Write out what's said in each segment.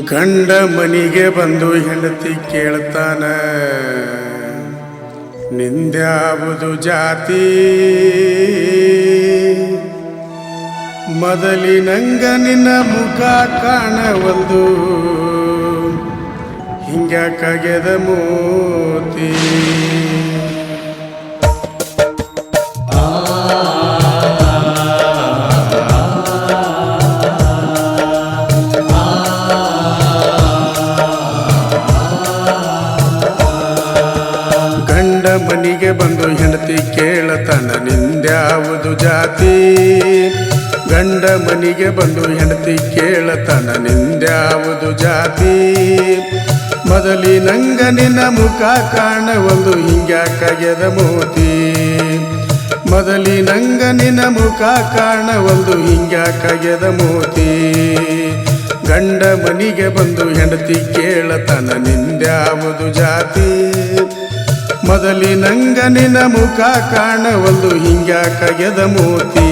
ಗಂಡ ಮನಿಗೆ ಬಂದು ಹೆಂಡತಿ ಕೇಳ್ತಾನ, ನಿಂದ್ಯಾವುದು ಜಾತಿ? ಮೊದಲಿನಂಗ ನಿನ್ನ ಮುಖ ಕಾಣವಲ್ದು, ಹಿಂಗ್ಯಾಕಾಗ್ಯದ ಮೋತಿ? ಮನಿಗೆ ಬಂದು ಹೆಂಡತಿ ಕೇಳತನ, ನಿಂದ್ಯಾವುದು ಜಾತಿ? ಗಂಡ ಮನಿಗೆ ಬಂದು ಹೆಂಡತಿ ಕೇಳತನ, ನಿಂದ್ಯಾವುದು ಜಾತಿ? ಮೊದಲಿನಂಗ ನಿನ್ನ ಮುಖ ಕಾಣವಲ್ದು, ಹಿಂಗ್ಯಾಕಾಗ್ಯದ ಮೋತಿ? ಮೊದಲಿನಂಗ ನಿನ್ನ ಮುಖ ಕಾಣವಲ್ದು, ಹಿಂಗ್ಯಾಕಾಗ್ಯದ ಮೋತಿ? ಗಂಡ ಮನಿಗೆ ಬಂದು ಹೆಂಡತಿ ಕೇಳತನ, ನಿಂದ್ಯಾವುದು ಜಾತಿ? ಮೊದಲಿನಂಗ ನಿನ್ನ ಮುಖ ಕಾಣವಲ್ದು, ಹಿಂಗ್ಯಾಕಾಗ್ಯದ ಮೋತಿ?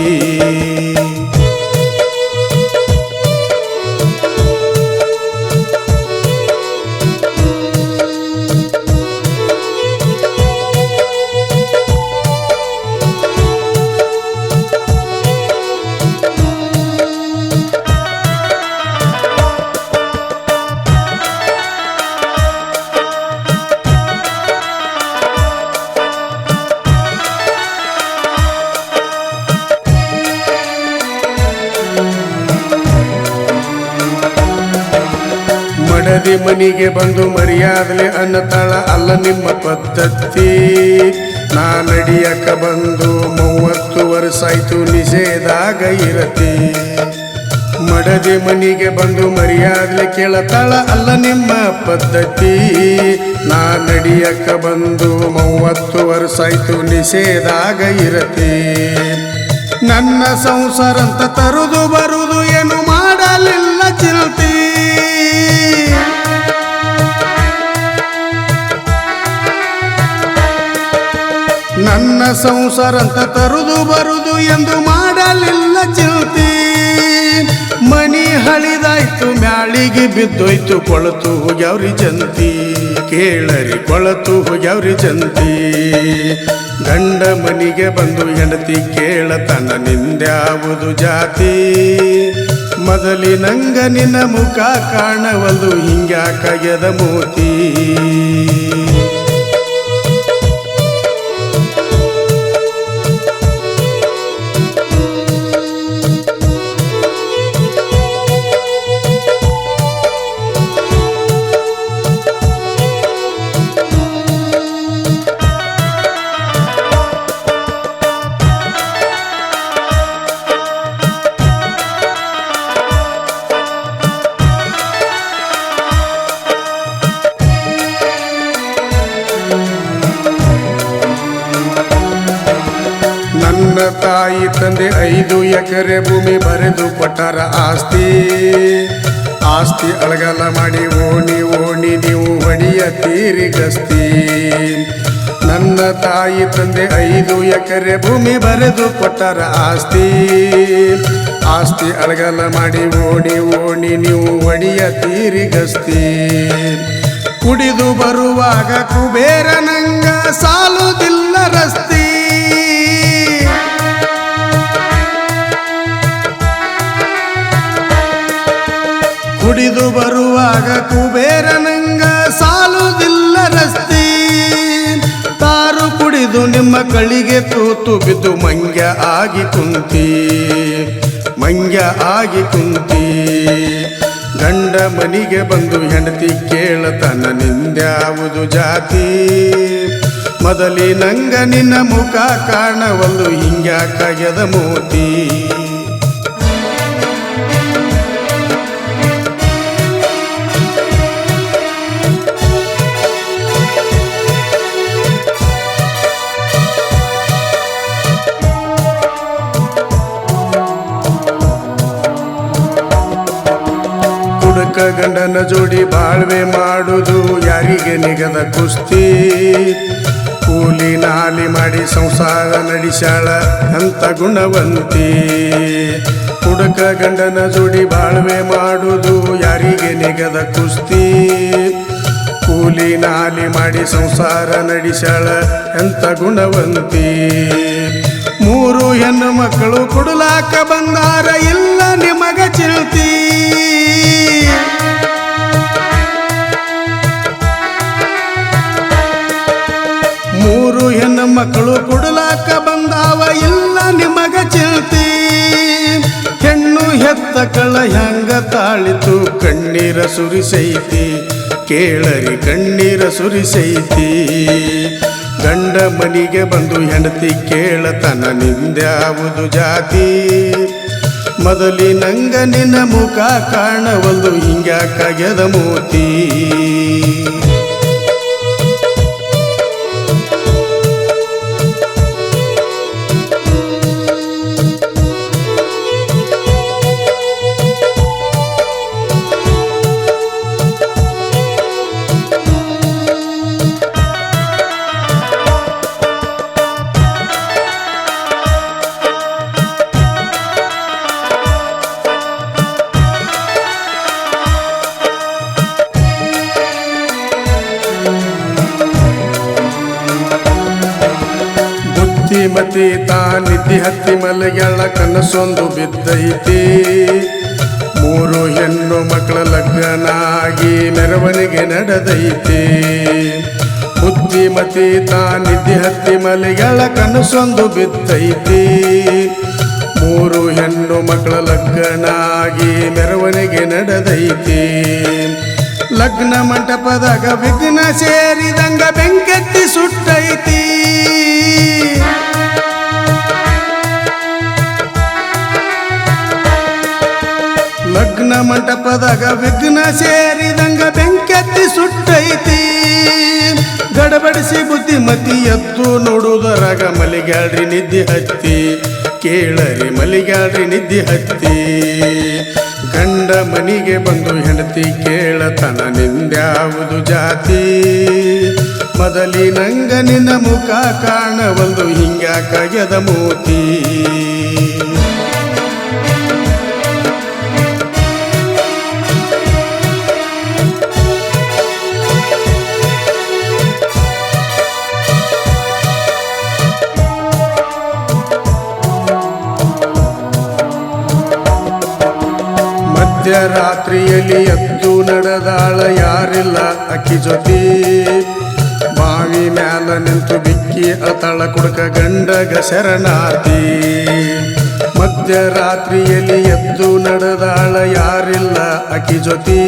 ಮಡದಿ ಮನಿಗೆ ಬಂದು ಮರ್ಯಾದಲೆ ಅನ್ನತಾಳ, ಅಲ್ಲ ನಿಮ್ಮ ಪದ್ಧತಿ? ನಾ ನಡಿಯಕ ಬಂದು 30 ವರ್ಷ ಆಯ್ತು, ನಿಷೇಧಾಗ ಇರತಿ. ಮಡದಿ ಮನಿಗೆ ಬಂದು ಮರ್ಯಾದಲೆ ಕೇಳತಾಳ, ಅಲ್ಲ ನಿಮ್ಮ ಪದ್ಧತಿ? ನಾ ನಡಿಯಕ ಬಂದು 30 ವರ್ಷ ಆಯ್ತು, ನಿಷೇಧಾಗ ಇರತಿ. ನನ್ನ ಸಂಸಾರ ಅಂತ ತರುದು ಬರುದು ಏನು ಮಾಡಲಿಲ್ಲ ಚಿಲ್ತಿ. ನನ್ನ ಸಂಸಾರ ಅಂತ ತರುದು ಬರುದು ಎಂದು ಮಾಡಲಿಲ್ಲ ಚಿಲ್ತಿ. ಮನಿ ಹಳಿದಾಯ್ತು, ಮ್ಯಾಳಿಗೆ ಬಿದ್ದೋಯ್ತು, ಕೊಳತು ಹೋಗ್ಯಾವ್ರಿ ಜಂತಿ. ಕೇಳರಿ ಕೊಳತು ಹೋಗ್ಯಾವ್ರಿ ಜಂತಿ. ಗಂಡ ಮನಿಗೆ ಬಂದು ಹೆಂಡತಿ ಕೇಳತನ, ನಿಂದ್ಯಾವುದು ಜಾತಿ? ಮೊದಲಿನಂಗ ನಿನ್ನ ಮುಖ ಕಾಣವಲ್ದು, ಹಿಂಗ್ಯಾಕಾಗ್ಯದ ಮೋತಿ? ನನ್ನ ತಾಯಿ ತಂದೆ 5 ಎಕರೆ ಭೂಮಿ ಬರೆದು ಕೊಟ್ಟಾರ ಆಸ್ತಿ. ಆಸ್ತಿ ಅಳಗಲ ಮಾಡಿ ಓಣಿ ಓಣಿ ನೀವು ಹೊಡಿಯತೀರಿ ಗಸ್ತಿ. ನನ್ನ ತಾಯಿ ತಂದೆ 5 ಎಕರೆ ಭೂಮಿ ಬರೆದು ಕೊಟ್ಟಾರ ಆಸ್ತಿ. ಆಸ್ತಿ ಅಳಗಲ ಮಾಡಿ ಓಣಿ ಓಣಿ ನೀವು ಹೊಡಿಯತೀರಿ ಗಸ್ತಿ. ಕುಡಿದು ಬರುವಾಗ ಕುಬೇರನಂಗ ಸಾಲುದಿಲ್ಲ ರಸ್ತಿ. ಕುಡಿದು ಬರುವಾಗ ಕುಬೇರನಂಗ ಸಾಲುದಿಲ್ಲ ರಸ್ತಿ. ತಾರು ಕುಡಿದು ನಿಮ್ಮ ಕಳಿಗೆ ತೂತು ಬಿದ್ದು ಮಂಗ್ಯ ಆಗಿ ಕುಂತಿ, ಮಂಗ್ಯ ಆಗಿ ಕುಂತಿ. ಗಂಡ ಮನಿಗೆ ಬಂದು ಹೆಂಡತಿ ಕೇಳತನ, ನಿಂದ್ಯಾವುದು ಜಾತಿ? ಮೊದಲಿನಂಗ ನಿನ್ನ ಮುಖ ಕಾಣವಲ್ದು, ಹಿಂಗ್ಯಾಕಾಗ್ಯದ ಮೋತಿ? ಗಂಡನ ಜೋಡಿ ಬಾಳ್ವೆ ಮಾಡುವುದು ಯಾರಿಗೆ ನಿಗದ ಕುಸ್ತಿ. ಕೂಲಿ ನಾಲಿ ಮಾಡಿ ಸಂಸಾರ ನಡೆಸಾಳ ಅಂತ ಗುಣವಂತಿ. ಹುಡುಗ ಮೂಕ ಗಂಡನ ಜೋಡಿ ಬಾಳ್ವೆ ಮಾಡುವುದು ಯಾರಿಗೆ ನಿಗದ ಕುಸ್ತಿ ಕೂಲಿ ನಾಲಿ ಮಾಡಿ ಸಂಸಾರ ನಡೆಸಳ ಎಂತ ಗುಣವಂತಿ ಮೂರು ಹೆಣ್ಣು ಮಕ್ಕಳು ಕೊಡಲಾಕ ಬಂದಾರ ಇಲ್ಲ ನಿಮಗ ಚಿಲ್ತಿ ಮೂರು ಹೆಣ್ಣು ಮಕ್ಕಳು ಕೊಡಲಾಕ ಬಂದಾವ ಇಲ್ಲ ನಿಮಗ ಚಿಲ್ತಿ ಹೆಣ್ಣು ಹೆತ್ತ ಕಳ ಹೆಂಗ ತಾಳಿತು ಕಣ್ಣೀರ ಸುರಿಸೈತಿ ಕೇಳರಿ ಕಣ್ಣೀರ ಸುರಿಸೈತಿ ಗಂಡ ಮನಿಗೆ ಬಂದು ಹೆಂಡತಿ ಕೇಳತನ ನಿಂದ್ಯಾವುದು ಜಾತಿ ಮೊದಲಿನಂಗ ನಿನ್ನ ಮುಖ ಕಾಣವಲ್ದು ಹಿಂಗ್ಯಾಕಾಗ್ಯದ ಮೂತಿ ಮತಿ ತಾನಿದ್ದಿ ಹತ್ತಿ ಮಲಗ್ಯಾಳ ಕನಸೊಂದು ಬಿದ್ದೈತಿ ಮೂರು ಹೆಣ್ಣು ಮಕ್ಕಳ ಲಗ್ನಾಗಿ ಮೆರವಣಿಗೆ ನಡೆದೈತಿ ಬುದ್ಧಿಮತಿ ತಾನಿದ್ದಿ ಹತ್ತಿ ಮಲಗ್ಯಾಳ ಕನಸೊಂದು ಬಿದ್ದೈತಿ ಮೂರು ಹೆಣ್ಣು ಮಕ್ಕಳ ಲಗ್ನಾಗಿ ಮೆರವಣಿಗೆ ನಡೆದೈತಿ ಲಗ್ನ ಮಂಟಪದಾಗ ವಿಘ್ನ ಸೇರಿದಂಗ ಬೆಂಕೆತ್ತಿ ಸುಟ್ಟೈತಿ ಲಗ್ನ ಮಂಟಪದಾಗ ವಿಘ್ನ ಸೇರಿದಂಗ ಬೆಂಕೆತ್ತಿ ಸುಟ್ಟೈತಿ ಗಡಬಡಿಸಿ ಬುದ್ಧಿಮತಿ ಎದ್ದು ನೋಡುವುದರಾಗ ಮಲಿಗ್ಯಾಳ್ರಿ ನಿದ್ದೆ ಹತ್ತಿ ಕೇಳರಿ ಮಲಿಗ್ಯಾಳ್ರಿ ನಿದ್ದೆ ಹತ್ತಿ ಗಂಡ ಮನಿಗೆ ಬಂದು ಹೆಂಡತಿ ಕೇಳತನ ನಿಂದ್ಯಾವುದು ಜಾತಿ ಮೊದಲಿನಂಗ ನಿನ್ನ ಮುಖ ಕಾಣವಲ್ದು ಹಿಂಗ್ಯಾಕಾಗ್ಯದ ಮೂತಿ ಮಧ್ಯರಾತ್ರಿಯಲ್ಲಿ ಎದ್ದು ನಡೆದಾಳ ಯಾರಿಲ್ಲ ಅಕ್ಕಿ ಜೊತೆ ಬಾವಿ ಮ್ಯಾಲ ನಿಂತು ಬಿಕ್ಕಿ ಅತಳ ಕುಡ್ಕ ಗಂಡಗ ಶರಣಾತಿ ಮಧ್ಯರಾತ್ರಿಯಲ್ಲಿ ಎದ್ದು ನಡೆದಾಳ ಯಾರಿಲ್ಲ ಅಕ್ಕಿ ಜೊತೆ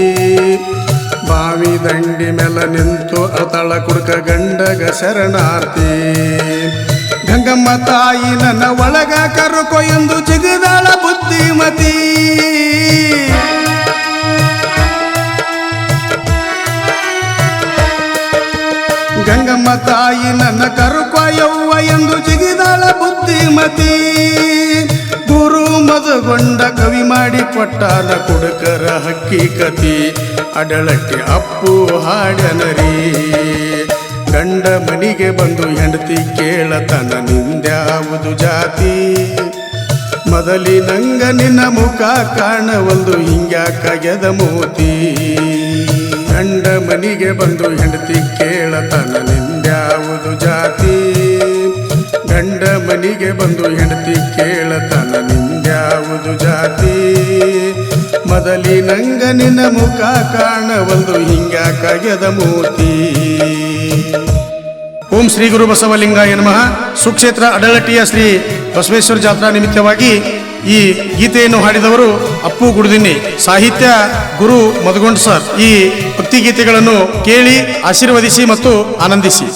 ಬಾವಿ ದಂಡಿ ಮ್ಯಾಲ ನಿಂತು ಅತಳ ಕುಡ್ಕ ಗಂಡಗ ಶರಣಾರ್ಥಿ ಗಂಗಮ್ಮ ತಾಯಿ ನನ್ನ ಒಳಗ ಕರುಕೊ ಎಂದು ಜಿಗಿದಾಳ ಬುದ್ಧಿಮತಿ ಗಂಗಮ್ಮ ತಾಯಿ ನನ್ನ ಕರುಕೊಯವ್ವ ಎಂದು ಜಿಗಿದಾಳ ಬುದ್ಧಿಮತಿ ಗುರು ಮದಗೊಂಡ ಕವಿ ಮಾಡಿ ಕೊಟ್ಟಾನ ಕುಡುಕರ ಹಕ್ಕಿಕತಿ ಅಡಳಟ್ಟಿ ಅಪ್ಪು ಹಾಡನರಿ ಗಂಡ ಮನಿಗೆ ಬಂದು ಹೆಂಡತಿ ಕೇಳತನ ನಿಂದ್ಯಾವುದು ಜಾತಿ ಮೊದಲಿನಂಗ ನಿನ್ನ ಮುಖ ಕಾಣವಲ್ದು ಹಿಂಗ್ಯಾಕಾಗ್ಯದ ಮೂತಿ ಗಂಡ ಮನಿಗೆ ಬಂದು ಹೆಂಡತಿ ಕೇಳತನ ನಿಂದ್ಯಾವುದು ಜಾತಿ ಗಂಡ ಮನಿಗೆ ಬಂದು ಹೆಂಡತಿ ಕೇಳತನ ನಿಂದ್ಯಾವುದು ಜಾತಿ ಮೊದಲಿನಂಗ ನಿನ್ನ ಮುಖ ಕಾಣವಲ್ದು ಹಿಂಗ್ಯಾಕಾಗ್ಯದ ಮೂತಿ ಓಂ ಶ್ರೀ ಗುರು ಬಸವಲಿಂಗಾಯ ನಮಃ. ಸುಕ್ಷೇತ್ರ ಅಡಳಟ್ಟಿಯ ಶ್ರೀ ಬಸವೇಶ್ವರ ಜಾತ್ರಾ ನಿಮಿತ್ತವಾಗಿ ಈ ಗೀತೆಯನ್ನು ಹಾಡಿದವರು ಅಪ್ಪು ಗುಡುದಿನ್ನಿ, ಸಾಹಿತ್ಯ ಗುರು ಮದಗೊಂಡ್ ಸರ್. ಈ ಭಕ್ತಿ ಗೀತೆಗಳನ್ನು ಕೇಳಿ ಆಶೀರ್ವದಿಸಿ ಮತ್ತು ಆನಂದಿಸಿ.